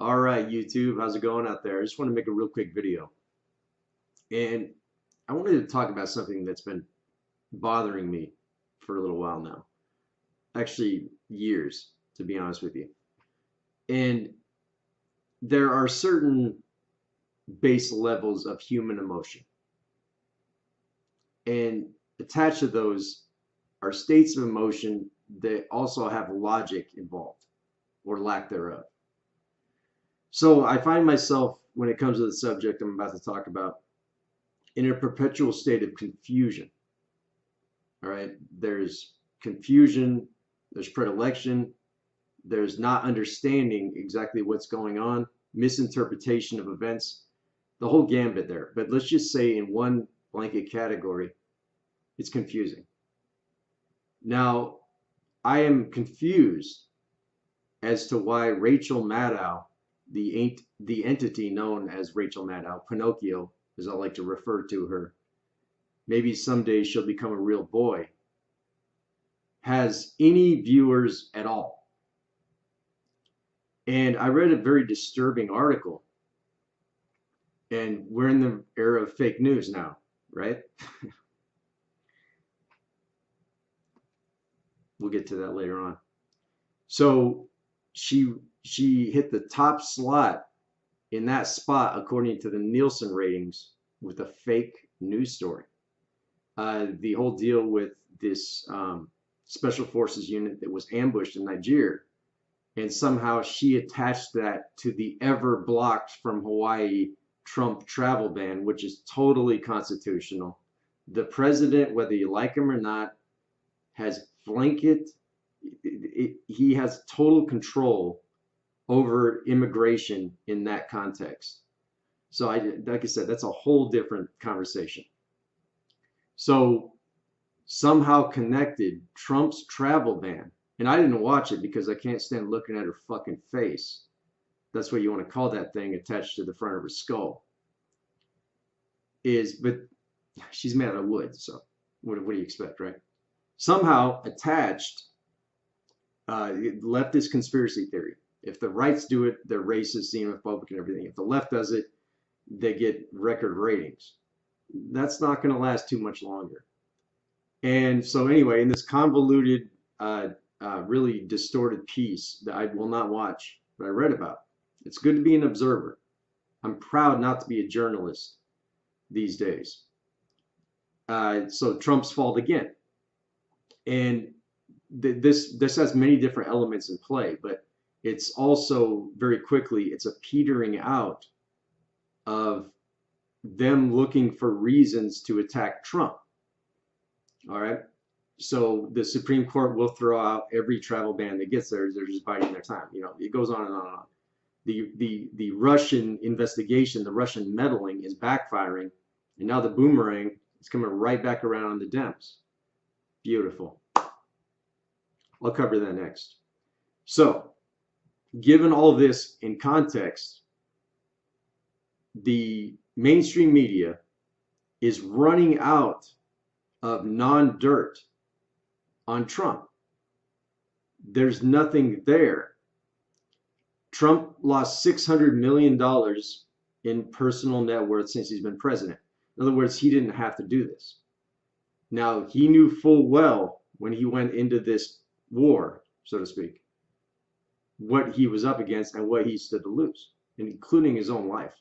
All right, YouTube, how's it going out there? I just want to make a real quick video. And I wanted to talk about something that's been bothering me for a little while now. Actually, years, to be honest with you. And there are certain base levels of human emotion. And attached to those are states of emotion that also have logic involved or lack thereof. So I find myself, when it comes to the subject I'm about to talk about, in a perpetual state of confusion. All right, there's confusion, there's predilection, there's not understanding exactly what's going on, misinterpretation of events, the whole gambit there. But let's just say in one blanket category, it's confusing. Now, I am confused as to why Rachel Maddow, the entity known as Rachel Maddow, Pinocchio, as I like to refer to her, maybe someday she'll become a real boy, has any viewers at all. And I read a very disturbing article, and we're in the era of fake news now, right? We'll get to that later on. So she hit the top slot in that spot according to the Nielsen ratings with a fake news story. The whole deal with this special forces unit that was ambushed in Niger, and somehow she attached that to the ever blocked from Hawaii Trump travel ban, which is totally constitutional. The president, whether you like him or not, has blanket, he has total control over immigration in that context. So like I said, that's a whole different conversation. So somehow connected Trump's travel ban, and I didn't watch it because I can't stand looking at her fucking face. That's what you want to call that thing attached to the front of her skull. But she's made out of wood, so what do you expect, right? Somehow attached leftist conspiracy theory. If the rights do it, they're racist, xenophobic, and everything. If the left does it, they get record ratings. That's not going to last too much longer. And so anyway, in this convoluted, really distorted piece that I will not watch, but I read about, it's good to be an observer. I'm proud not to be a journalist these days. So Trump's fault again. And this has many different elements in play, but it's also very quickly, it's a petering out of them looking for reasons to attack Trump. All right. So the Supreme Court will throw out every travel ban that gets there. They're just biding their time. You know, it goes on and on and on. The Russian investigation, the Russian meddling is backfiring, and now the boomerang is coming right back around on the Dems. Beautiful. I'll cover that next. So, given all this in context, the mainstream media is running out of non-dirt on Trump. There's nothing there. Trump lost $600 million in personal net worth since he's been president. In other words, he didn't have to do this. Now, he knew full well when he went into this war, so to speak, what he was up against and what he stood to lose, including his own life,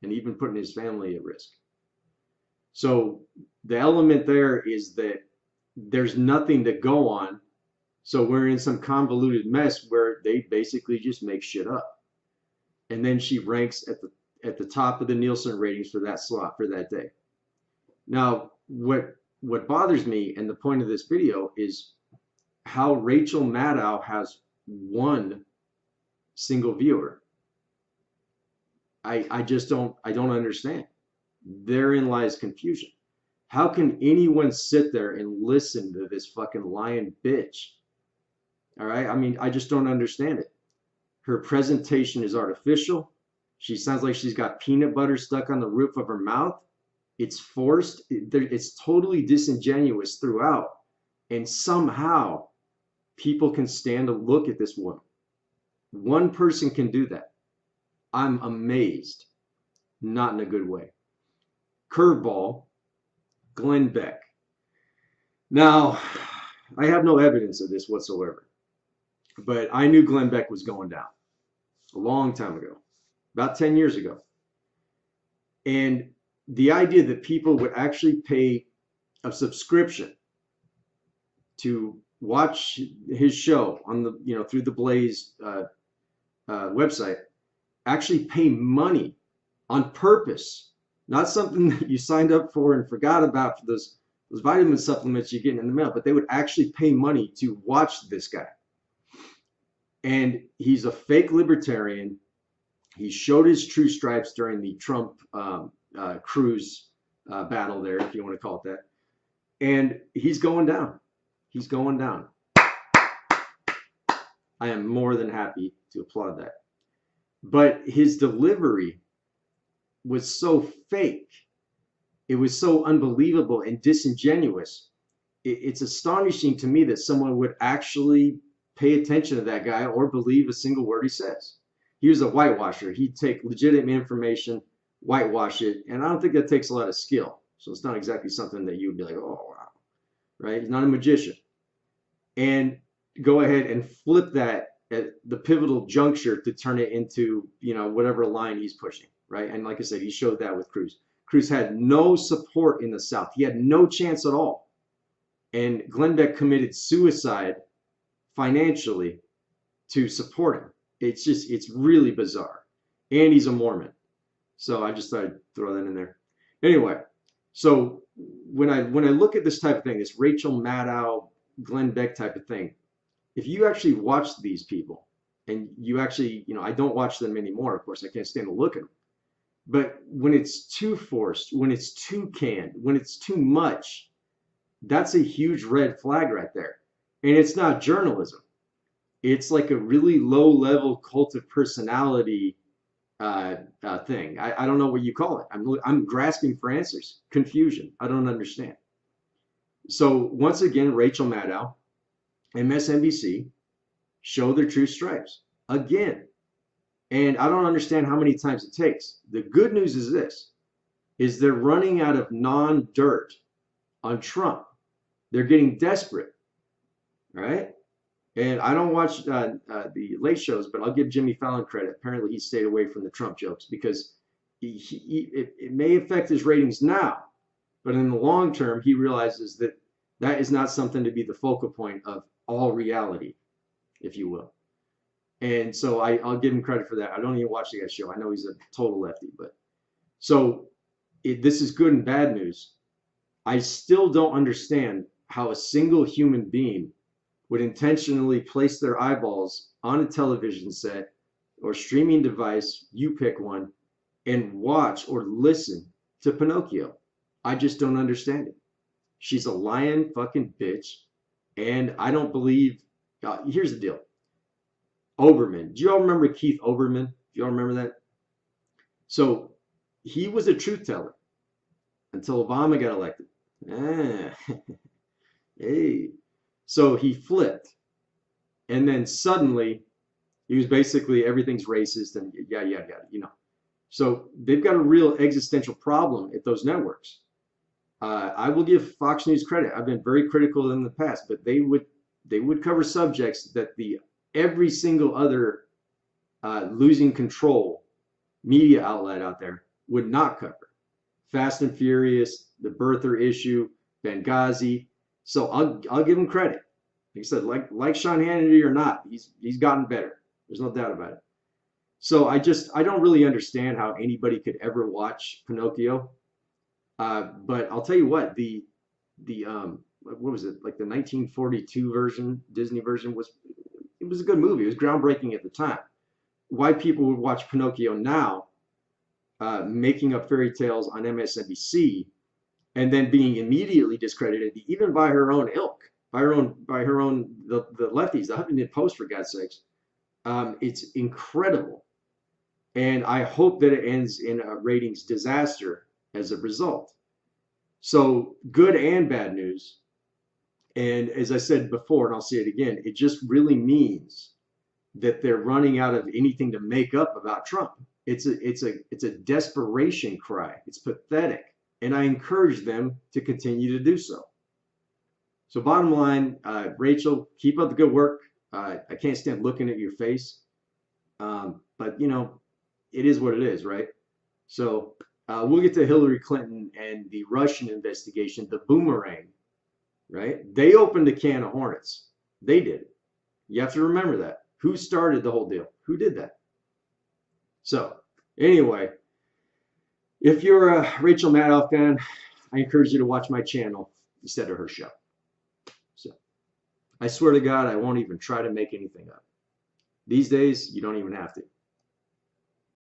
and even putting his family at risk. So the element there is that there's nothing to go on. So we're in some convoluted mess where they basically just make shit up. And then she ranks at the top of the Nielsen ratings for that slot for that day. Now, what bothers me, and the point of this video, is how Rachel Maddow has one single viewer. I don't understand. Therein lies confusion. How can anyone sit there and listen to this fucking lying bitch? All right, I mean, I just don't understand it. Her presentation is artificial. She sounds like she's got peanut butter stuck on the roof of her mouth. It's forced. It's totally disingenuous throughout. And somehow people can stand to look at this woman. One person can do that. I'm amazed, not in a good way. Curveball, Glenn Beck. Now, I have no evidence of this whatsoever, but I knew Glenn Beck was going down a long time ago, about 10 years ago. And the idea that people would actually pay a subscription to watch his show on the, through the Blaze website, actually pay money on purpose, not something that you signed up for and forgot about for those vitamin supplements you're getting in the mail, but they would actually pay money to watch this guy. And he's a fake libertarian. He showed his true stripes during the Trump Cruz battle there, if you want to call it that. And he's going down. He's going down. I am more than happy to applaud that. But his delivery was so fake. It was so unbelievable and disingenuous. It's astonishing to me that someone would actually pay attention to that guy or believe a single word he says. He was a whitewasher. He'd take legitimate information, whitewash it, and I don't think that takes a lot of skill. So it's not exactly something that you would be like, oh, wow, right? He's not a magician. And go ahead and flip that at the pivotal juncture to turn it into, whatever line he's pushing, right? And like I said, he showed that with Cruz. Cruz had no support in the South. He had no chance at all. And Glenn Beck committed suicide financially to support him. It's really bizarre. And he's a Mormon. So I just thought I'd throw that in there. Anyway, so when I look at this type of thing, this Rachel Maddow, Glenn Beck type of thing, if you actually watch these people, and you actually, I don't watch them anymore, of course, I can't stand to look at them. But when it's too forced, when it's too canned, when it's too much, that's a huge red flag right there. And it's not journalism. It's like a really low-level cult of personality thing. I don't know what you call it. I'm grasping for answers. Confusion. I don't understand. So once again, Rachel Maddow, MSNBC, show their true stripes again. And I don't understand how many times it takes. The good news is this, is they're running out of non-dirt on Trump. They're getting desperate, right? And I don't watch the late shows, but I'll give Jimmy Fallon credit. Apparently he stayed away from the Trump jokes because it may affect his ratings now, but in the long term, he realizes that that is not something to be the focal point of all reality, if you will. And so I'll give him credit for that. I don't even watch the guy's show. I know he's a total lefty, but so this is good and bad news. I still don't understand how a single human being would intentionally place their eyeballs on a television set or streaming device, you pick one, and watch or listen to Pinocchio. I just don't understand it. She's a lying fucking bitch, and I don't believe. Here's the deal. Oberman. Do you all remember Keith Oberman? Do you all remember that? So he was a truth teller until Obama got elected. Hey. So he flipped. And then suddenly he was basically everything's racist and yada. So they've got a real existential problem at those networks. I will give Fox News credit. I've been very critical of them in the past, but they would cover subjects that every single other losing control media outlet out there would not cover. Fast and Furious, the birther issue, Benghazi. So I'll give him credit. Like I said, like Sean Hannity or not, he's gotten better. There's no doubt about it. So I don't really understand how anybody could ever watch Pinocchio. But I'll tell you what, what was it, like the 1942 version, Disney version, it was a good movie. It was groundbreaking at the time. Why people would watch Pinocchio now, making up fairy tales on MSNBC, and then being immediately discredited, even by her own ilk, by her own the lefties, the Huffington Post, for God's sakes. It's incredible, and I hope that it ends in a ratings disaster as a result. So good and bad news. And as I said before, and I'll say it again, it just really means that they're running out of anything to make up about Trump. It's a desperation cry. It's pathetic. And I encourage them to continue to do so. So bottom line, Rachel, keep up the good work. I can't stand looking at your face. But, you know, it is what it is, right? So we'll get to Hillary Clinton and the Russian investigation, the boomerang, right? They opened a can of hornets. They did. You have to remember that. Who started the whole deal? Who did that? So anyway, if you're a Rachel Maddow fan, I encourage you to watch my channel instead of her show. So I swear to God, I won't even try to make anything up. These days, you don't even have to.